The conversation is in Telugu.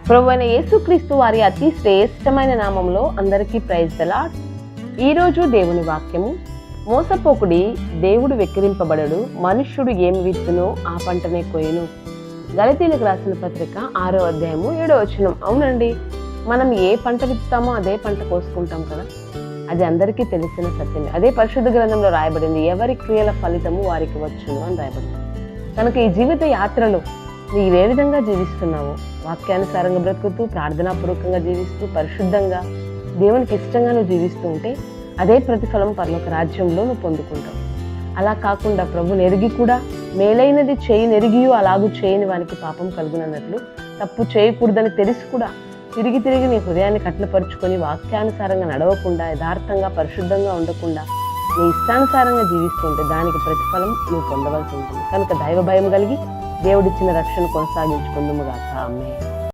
ప్రభువైన యేసుక్రీస్తు వారి అతి శ్రేష్టమైన నామంలో అందరికీ ప్రైజ్ ది లార్డ్. ఈరోజు దేవుని వాక్యము, మోసపోకుడి, దేవుడు వెక్కిరింపబడడు, మనుష్యుడు ఏమి విత్తునో ఆ పంటనే కోయును. గలతీయులకు రాసిన పత్రిక 6వ అధ్యాయము 7వ వచనం. అవునండి, మనం ఏ పంట విత్తుతామో అదే పంట కోసుకుంటాం కదా. అది అందరికీ తెలిసిన సత్యమే. అదే పరిశుద్ధ గ్రంథంలో రాయబడింది, ఎవరి క్రియల ఫలితము వారికి వచ్చును అని రాయబడింది. కనుక ఈ జీవిత యాత్రలో నీవు ఏ విధంగా జీవిస్తున్నావో, వాక్యానుసారంగా బ్రతుకుతూ, ప్రార్థనాపూర్వకంగా జీవిస్తూ, పరిశుద్ధంగా దేవునికి ఇష్టంగా నువ్వు జీవిస్తూ ఉంటే అదే ప్రతిఫలం పరలోక రాజ్యంలో నువ్వు పొందుకుంటావు. అలా కాకుండా ప్రభుని ఎరిగి కూడా మేలైనది చేయి నెరిగియు అలాగూ చేయని వానికి పాపం కలుగునన్నట్లు, తప్పు చేయకూడదని తెలిసి కూడా తిరిగి తిరిగి నీ హృదయాన్ని కట్లపరుచుకొని వాక్యానుసారంగా నడవకుండా, యథార్థంగా పరిశుద్ధంగా ఉండకుండా నీ ఇష్టానుసారంగా జీవిస్తుంటే దానికి ప్రతిఫలం నువ్వు పొందవలసి ఉంటుంది. కనుక దైవ భయం కలిగి దేవుడిచ్చిన రక్షణ కొనసాగించుకుందుముగాక. ఆమేన్.